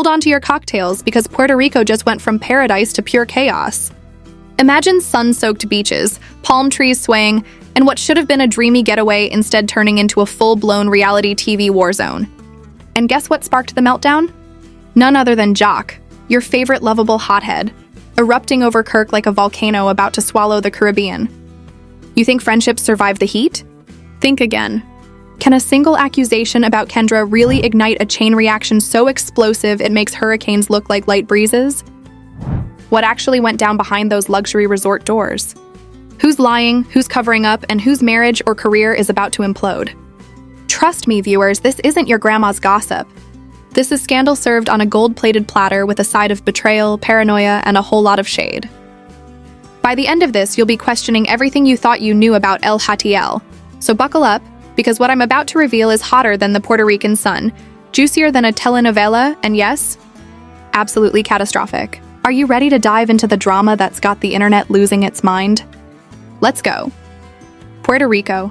Hold on to your cocktails because Puerto Rico just went from paradise to pure chaos. Imagine sun-soaked beaches, palm trees swaying, and what should have been a dreamy getaway instead turning into a full-blown reality TV war zone. And guess what sparked the meltdown? None other than Joc, your favorite lovable hothead, erupting over Kirk like a volcano about to swallow the Caribbean. You think friendships survive the heat? Think again. Can a single accusation about Kendra really ignite a chain reaction so explosive it makes hurricanes look like light breezes? What actually went down behind those luxury resort doors? Who's lying, who's covering up, and whose marriage or career is about to implode? Trust me, viewers, this isn't your grandma's gossip. This is scandal served on a gold-plated platter with a side of betrayal, paranoia, and a whole lot of shade. By the end of this, you'll be questioning everything you thought you knew about LHATL. So buckle up, because what I'm about to reveal is hotter than the Puerto Rican sun, juicier than a telenovela, and yes, absolutely catastrophic. Are you ready to dive into the drama that's got the internet losing its mind? Let's go. Puerto Rico.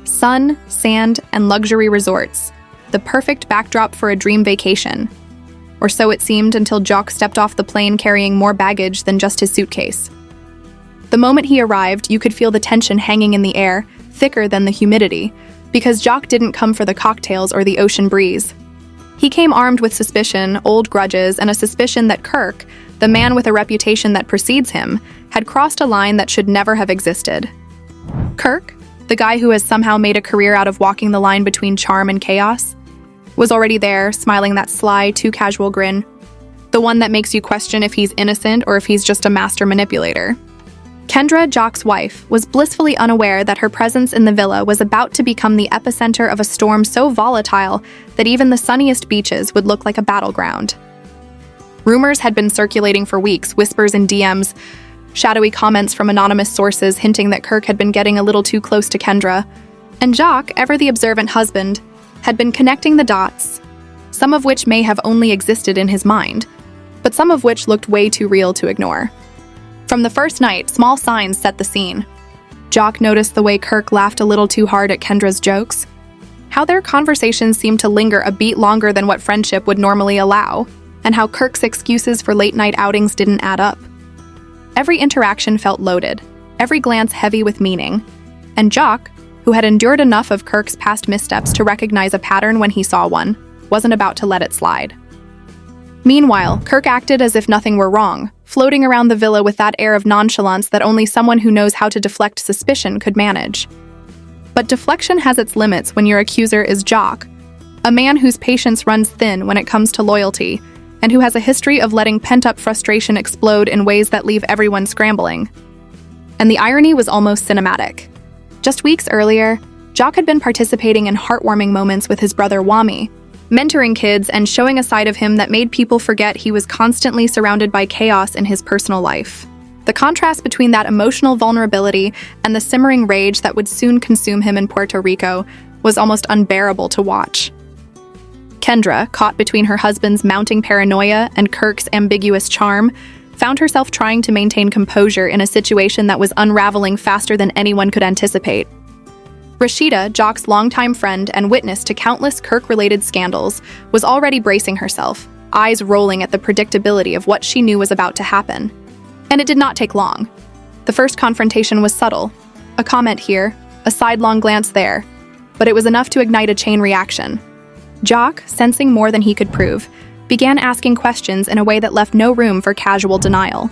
Sun, sand, and luxury resorts. The perfect backdrop for a dream vacation. Or so it seemed until Joc stepped off the plane carrying more baggage than just his suitcase. The moment he arrived, you could feel the tension hanging in the air, thicker than the humidity, because Joc didn't come for the cocktails or the ocean breeze. He came armed with suspicion, old grudges, and a suspicion that Kirk, the man with a reputation that precedes him, had crossed a line that should never have existed. Kirk, the guy who has somehow made a career out of walking the line between charm and chaos, was already there, smiling that sly, too casual grin, the one that makes you question if he's innocent or if he's just a master manipulator. Kendra, Joc's wife, was blissfully unaware that her presence in the villa was about to become the epicenter of a storm so volatile that even the sunniest beaches would look like a battleground. Rumors had been circulating for weeks, whispers in DMs, shadowy comments from anonymous sources hinting that Kirk had been getting a little too close to Kendra, and Joc, ever the observant husband, had been connecting the dots, some of which may have only existed in his mind, but some of which looked way too real to ignore. From the first night, small signs set the scene. Joc noticed the way Kirk laughed a little too hard at Kendra's jokes, how their conversations seemed to linger a beat longer than what friendship would normally allow, and how Kirk's excuses for late-night outings didn't add up. Every interaction felt loaded, every glance heavy with meaning, and Joc, who had endured enough of Kirk's past missteps to recognize a pattern when he saw one, wasn't about to let it slide. Meanwhile, Kirk acted as if nothing were wrong, floating around the villa with that air of nonchalance that only someone who knows how to deflect suspicion could manage. But deflection has its limits when your accuser is Joc, a man whose patience runs thin when it comes to loyalty, and who has a history of letting pent-up frustration explode in ways that leave everyone scrambling. And the irony was almost cinematic. Just weeks earlier, Joc had been participating in heartwarming moments with his brother Wami, mentoring kids and showing a side of him that made people forget he was constantly surrounded by chaos in his personal life. The contrast between that emotional vulnerability and the simmering rage that would soon consume him in Puerto Rico was almost unbearable to watch. Kendra, caught between her husband's mounting paranoia and Kirk's ambiguous charm, found herself trying to maintain composure in a situation that was unraveling faster than anyone could anticipate. Rashida, Joc's longtime friend and witness to countless Kirk-related scandals, was already bracing herself, eyes rolling at the predictability of what she knew was about to happen. And it did not take long. The first confrontation was subtle, a comment here, a sidelong glance there, but it was enough to ignite a chain reaction. Joc, sensing more than he could prove, began asking questions in a way that left no room for casual denial.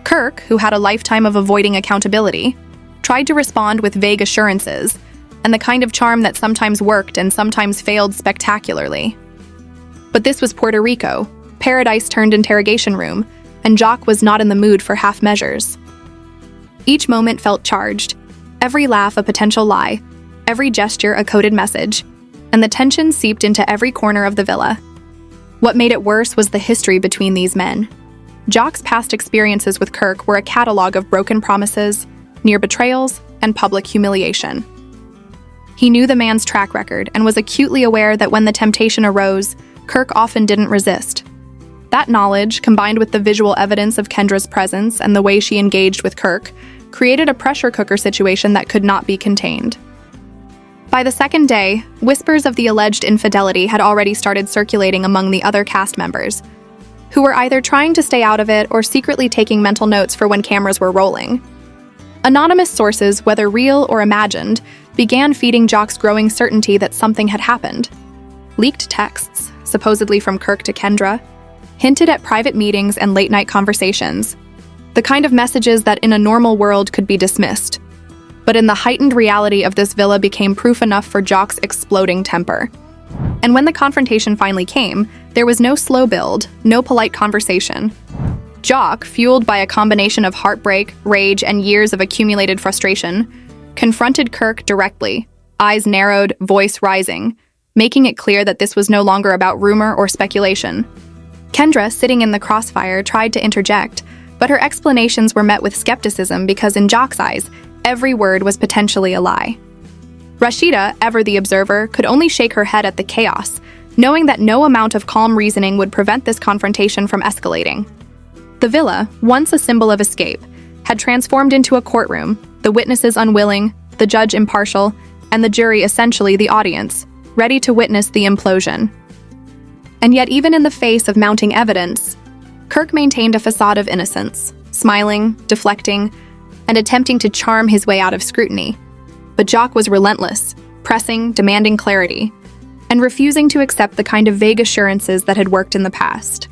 Kirk, who had a lifetime of avoiding accountability, tried to respond with vague assurances, and the kind of charm that sometimes worked and sometimes failed spectacularly. But this was Puerto Rico, paradise turned interrogation room, and Joc was not in the mood for half measures. Each moment felt charged, every laugh a potential lie, every gesture a coded message, and the tension seeped into every corner of the villa. What made it worse was the history between these men. Joc's past experiences with Kirk were a catalog of broken promises, near betrayals, and public humiliation. He knew the man's track record and was acutely aware that when the temptation arose, Kirk often didn't resist. That knowledge, combined with the visual evidence of Kendra's presence and the way she engaged with Kirk, created a pressure cooker situation that could not be contained. By the second day, whispers of the alleged infidelity had already started circulating among the other cast members, who were either trying to stay out of it or secretly taking mental notes for when cameras were rolling. Anonymous sources, whether real or imagined, began feeding Joc's growing certainty that something had happened. Leaked texts, supposedly from Kirk to Kendra, hinted at private meetings and late-night conversations, the kind of messages that in a normal world could be dismissed. But in the heightened reality of this villa became proof enough for Joc's exploding temper. And when the confrontation finally came, there was no slow build, no polite conversation. Joc, fueled by a combination of heartbreak, rage, and years of accumulated frustration, confronted Kirk directly, eyes narrowed, voice rising, making it clear that this was no longer about rumor or speculation. Kendra, sitting in the crossfire, tried to interject, but her explanations were met with skepticism because in Joc's eyes, every word was potentially a lie. Rashida, ever the observer, could only shake her head at the chaos, knowing that no amount of calm reasoning would prevent this confrontation from escalating. The villa, once a symbol of escape, had transformed into a courtroom, the witnesses unwilling, the judge impartial, and the jury essentially the audience, ready to witness the implosion. And yet, even in the face of mounting evidence, Kirk maintained a facade of innocence, smiling, deflecting, and attempting to charm his way out of scrutiny. But Joc was relentless, pressing, demanding clarity, and refusing to accept the kind of vague assurances that had worked in the past.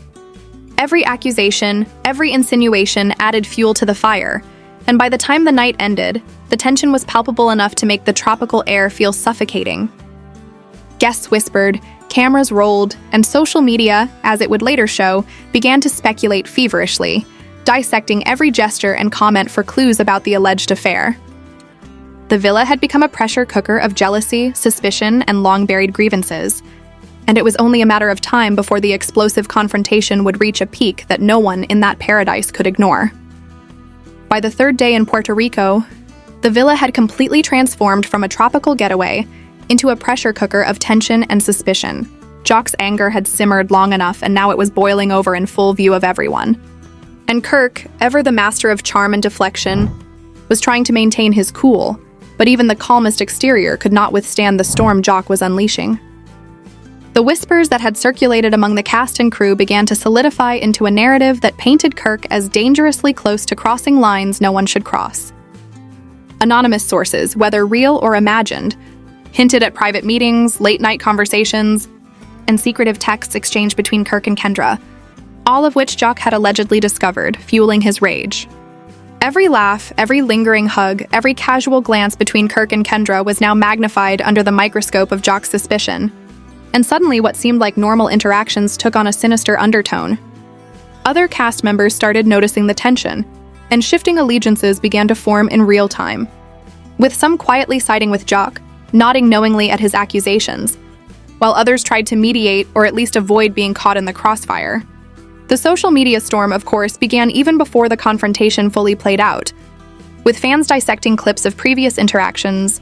Every accusation, every insinuation added fuel to the fire, and by the time the night ended, the tension was palpable enough to make the tropical air feel suffocating. Guests whispered, cameras rolled, and social media, as it would later show, began to speculate feverishly, dissecting every gesture and comment for clues about the alleged affair. The villa had become a pressure cooker of jealousy, suspicion, and long-buried grievances, and it was only a matter of time before the explosive confrontation would reach a peak that no one in that paradise could ignore. By the third day in Puerto Rico, the villa had completely transformed from a tropical getaway into a pressure cooker of tension and suspicion. Joc's anger had simmered long enough, and now it was boiling over in full view of everyone. And Kirk, ever the master of charm and deflection, was trying to maintain his cool, but even the calmest exterior could not withstand the storm Joc was unleashing. The whispers that had circulated among the cast and crew began to solidify into a narrative that painted Kirk as dangerously close to crossing lines no one should cross. Anonymous sources, whether real or imagined, hinted at private meetings, late-night conversations, and secretive texts exchanged between Kirk and Kendra, all of which Joc had allegedly discovered, fueling his rage. Every laugh, every lingering hug, every casual glance between Kirk and Kendra was now magnified under the microscope of Joc's suspicion, and suddenly what seemed like normal interactions took on a sinister undertone. Other cast members started noticing the tension, and shifting allegiances began to form in real time, with some quietly siding with Joc, nodding knowingly at his accusations, while others tried to mediate or at least avoid being caught in the crossfire. The social media storm, of course, began even before the confrontation fully played out, with fans dissecting clips of previous interactions,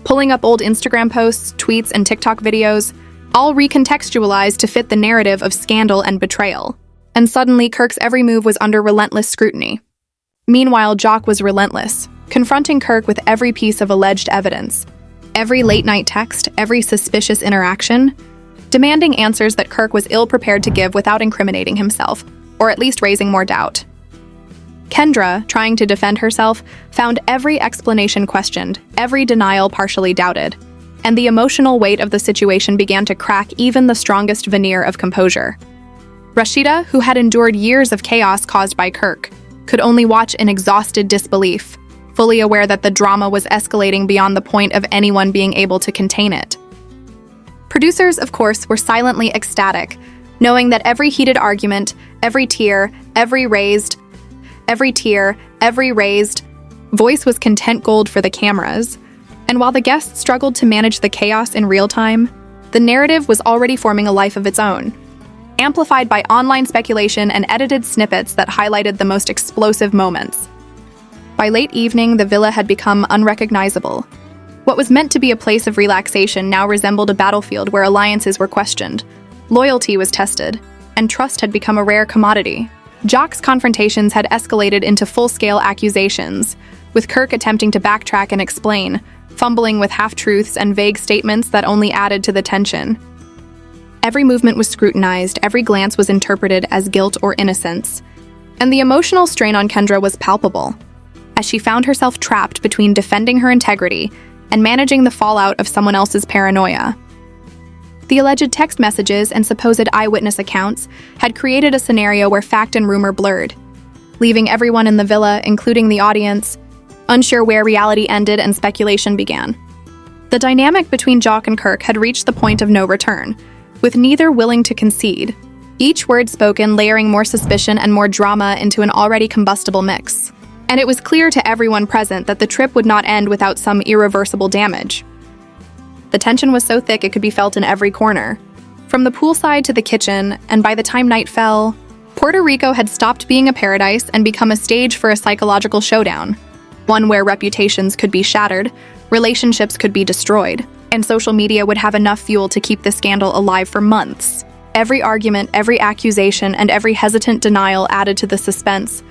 pulling up old Instagram posts, tweets, and TikTok videos, all recontextualized to fit the narrative of scandal and betrayal. And suddenly, Kirk's every move was under relentless scrutiny. Meanwhile, Joc was relentless, confronting Kirk with every piece of alleged evidence, every late-night text, every suspicious interaction, demanding answers that Kirk was ill-prepared to give without incriminating himself, or at least raising more doubt. Kendra, trying to defend herself, found every explanation questioned, every denial partially doubted, and the emotional weight of the situation began to crack even the strongest veneer of composure. Rashida, who had endured years of chaos caused by Kirk, could only watch in exhausted disbelief, fully aware that the drama was escalating beyond the point of anyone being able to contain it. Producers, of course, were silently ecstatic, knowing that every heated argument, every tear, every raised voice was content gold for the cameras. And while the guests struggled to manage the chaos in real time, the narrative was already forming a life of its own, amplified by online speculation and edited snippets that highlighted the most explosive moments. By late evening, the villa had become unrecognizable. What was meant to be a place of relaxation now resembled a battlefield where alliances were questioned, loyalty was tested, and trust had become a rare commodity. Joc's confrontations had escalated into full-scale accusations, with Kirk attempting to backtrack and explain, fumbling with half-truths and vague statements that only added to the tension. Every movement was scrutinized, every glance was interpreted as guilt or innocence, and the emotional strain on Kendra was palpable, as she found herself trapped between defending her integrity and managing the fallout of someone else's paranoia. The alleged text messages and supposed eyewitness accounts had created a scenario where fact and rumor blurred, leaving everyone in the villa, including the audience, unsure where reality ended and speculation began. The dynamic between Joc and Kirk had reached the point of no return, with neither willing to concede, each word spoken layering more suspicion and more drama into an already combustible mix. And it was clear to everyone present that the trip would not end without some irreversible damage. The tension was so thick it could be felt in every corner, from the poolside to the kitchen, and by the time night fell, Puerto Rico had stopped being a paradise and become a stage for a psychological showdown, one where reputations could be shattered, relationships could be destroyed, and social media would have enough fuel to keep the scandal alive for months. Every argument, every accusation, and every hesitant denial added to the suspense,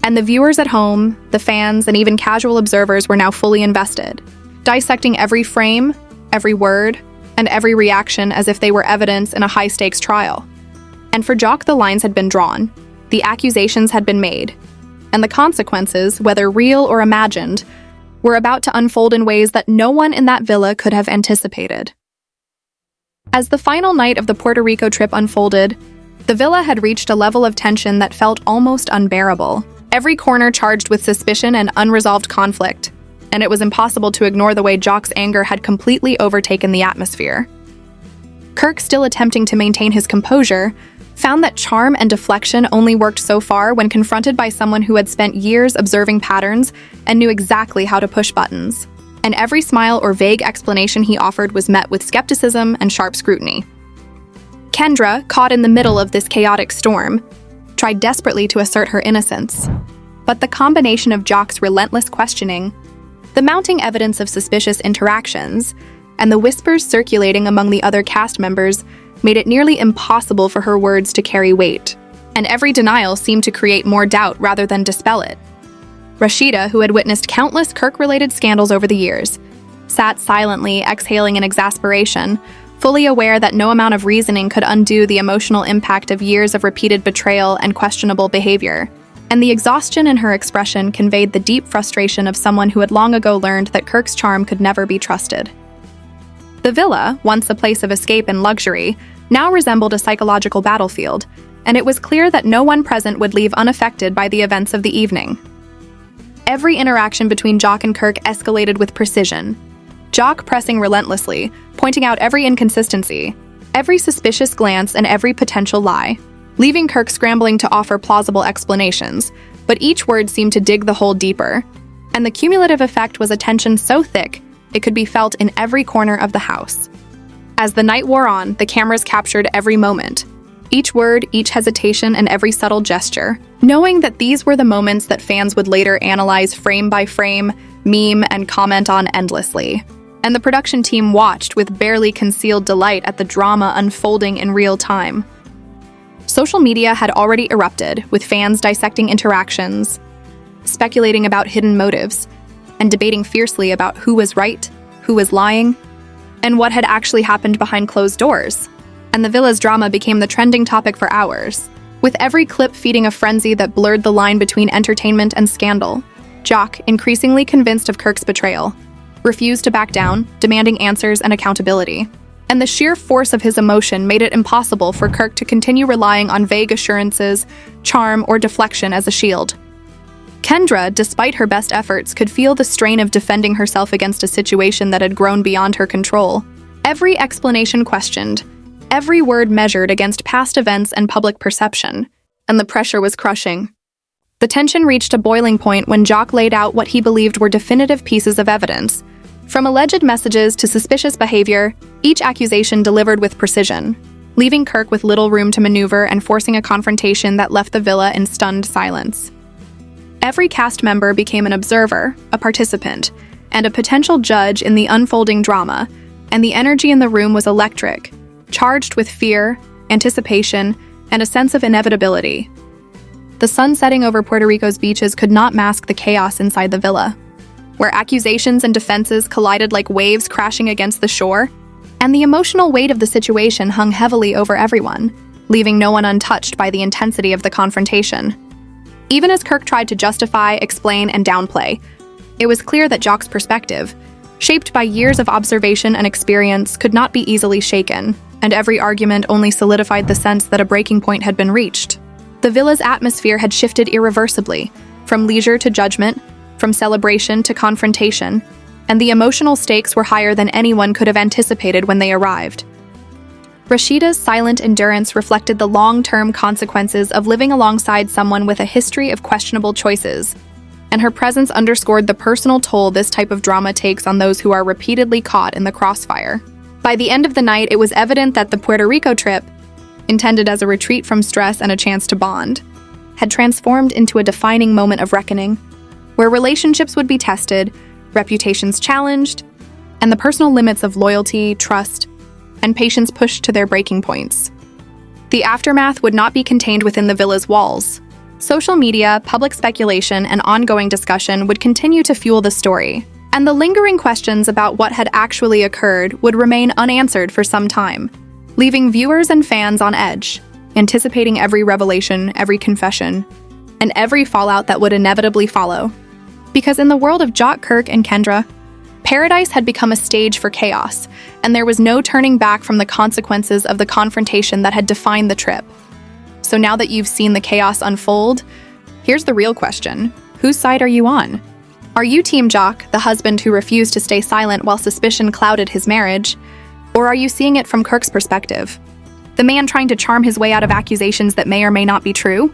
and the viewers at home, the fans, and even casual observers were now fully invested, dissecting every frame, every word, and every reaction as if they were evidence in a high-stakes trial. And for Joc, the lines had been drawn, the accusations had been made, and the consequences, whether real or imagined, were about to unfold in ways that no one in that villa could have anticipated. As the final night of the Puerto Rico trip unfolded, the villa had reached a level of tension that felt almost unbearable, every corner charged with suspicion and unresolved conflict, and it was impossible to ignore the way Joc's anger had completely overtaken the atmosphere. Kirk, still attempting to maintain his composure, found that charm and deflection only worked so far when confronted by someone who had spent years observing patterns and knew exactly how to push buttons. And every smile or vague explanation he offered was met with skepticism and sharp scrutiny. Kendra, caught in the middle of this chaotic storm, tried desperately to assert her innocence. But the combination of Joc's relentless questioning, the mounting evidence of suspicious interactions, and the whispers circulating among the other cast members made it nearly impossible for her words to carry weight, and every denial seemed to create more doubt rather than dispel it. Rashida, who had witnessed countless Kirk-related scandals over the years, sat silently, exhaling in exasperation, fully aware that no amount of reasoning could undo the emotional impact of years of repeated betrayal and questionable behavior. And the exhaustion in her expression conveyed the deep frustration of someone who had long ago learned that Kirk's charm could never be trusted. The villa, once a place of escape and luxury, now resembled a psychological battlefield, and it was clear that no one present would leave unaffected by the events of the evening. Every interaction between Joc and Kirk escalated with precision, Joc pressing relentlessly, pointing out every inconsistency, every suspicious glance, and every potential lie, leaving Kirk scrambling to offer plausible explanations, but each word seemed to dig the hole deeper, and the cumulative effect was a tension so thick it could be felt in every corner of the house. As the night wore on, the cameras captured every moment, each word, each hesitation, and every subtle gesture, knowing that these were the moments that fans would later analyze frame by frame, meme, and comment on endlessly. And the production team watched with barely concealed delight at the drama unfolding in real time. Social media had already erupted, with fans dissecting interactions, speculating about hidden motives, and debating fiercely about who was right, who was lying, and what had actually happened behind closed doors. And the villa's drama became the trending topic for hours, with every clip feeding a frenzy that blurred the line between entertainment and scandal. Joc, increasingly convinced of Kirk's betrayal, refused to back down, demanding answers and accountability. And the sheer force of his emotion made it impossible for Kirk to continue relying on vague assurances, charm, or deflection as a shield. Kendra, despite her best efforts, could feel the strain of defending herself against a situation that had grown beyond her control. Every explanation questioned, every word measured against past events and public perception, and the pressure was crushing. The tension reached a boiling point when Joc laid out what he believed were definitive pieces of evidence. From alleged messages to suspicious behavior, each accusation delivered with precision, leaving Kirk with little room to maneuver and forcing a confrontation that left the villa in stunned silence. Every cast member became an observer, a participant, and a potential judge in the unfolding drama, and the energy in the room was electric, charged with fear, anticipation, and a sense of inevitability. The sun setting over Puerto Rico's beaches could not mask the chaos inside the villa, where accusations and defenses collided like waves crashing against the shore, and the emotional weight of the situation hung heavily over everyone, leaving no one untouched by the intensity of the confrontation. Even as Kirk tried to justify, explain, and downplay, it was clear that Joc's perspective, shaped by years of observation and experience, could not be easily shaken, and every argument only solidified the sense that a breaking point had been reached. The villa's atmosphere had shifted irreversibly, from leisure to judgment, from celebration to confrontation, and the emotional stakes were higher than anyone could have anticipated when they arrived. Rashida's silent endurance reflected the long-term consequences of living alongside someone with a history of questionable choices, and her presence underscored the personal toll this type of drama takes on those who are repeatedly caught in the crossfire. By the end of the night, it was evident that the Puerto Rico trip, intended as a retreat from stress and a chance to bond, had transformed into a defining moment of reckoning, where relationships would be tested, reputations challenged, and the personal limits of loyalty, trust, and patience pushed to their breaking points. The aftermath would not be contained within the villa's walls. Social media, public speculation, and ongoing discussion would continue to fuel the story, and the lingering questions about what had actually occurred would remain unanswered for some time, leaving viewers and fans on edge, anticipating every revelation, every confession, and every fallout that would inevitably follow. Because in the world of Joc, Kirk, and Kendra, Paradise had become a stage for chaos, and there was no turning back from the consequences of the confrontation that had defined the trip. So now that you've seen the chaos unfold, here's the real question. Whose side are you on? Are you Team Joc, the husband who refused to stay silent while suspicion clouded his marriage? Or are you seeing it from Kirk's perspective? The man trying to charm his way out of accusations that may or may not be true?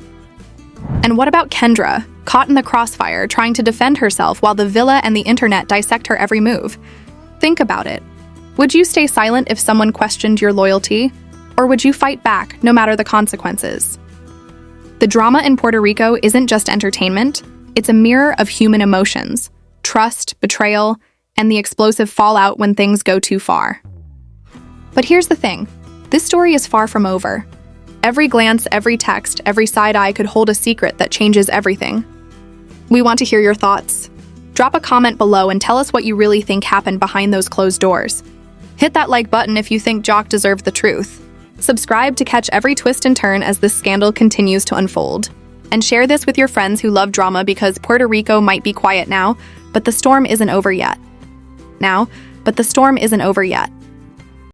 And what about Kendra, caught in the crossfire, trying to defend herself while the villa and the internet dissect her every move? Think about it. Would you stay silent if someone questioned your loyalty? Or would you fight back, no matter the consequences? The drama in Puerto Rico isn't just entertainment, it's a mirror of human emotions, trust, betrayal, and the explosive fallout when things go too far. But here's the thing, this story is far from over. Every glance, every text, every side eye could hold a secret that changes everything. We want to hear your thoughts. Drop a comment below and tell us what you really think happened behind those closed doors. Hit that like button if you think Joc deserved the truth. Subscribe to catch every twist and turn as this scandal continues to unfold. And share this with your friends who love drama, because Puerto Rico might be quiet now, but the storm isn't over yet.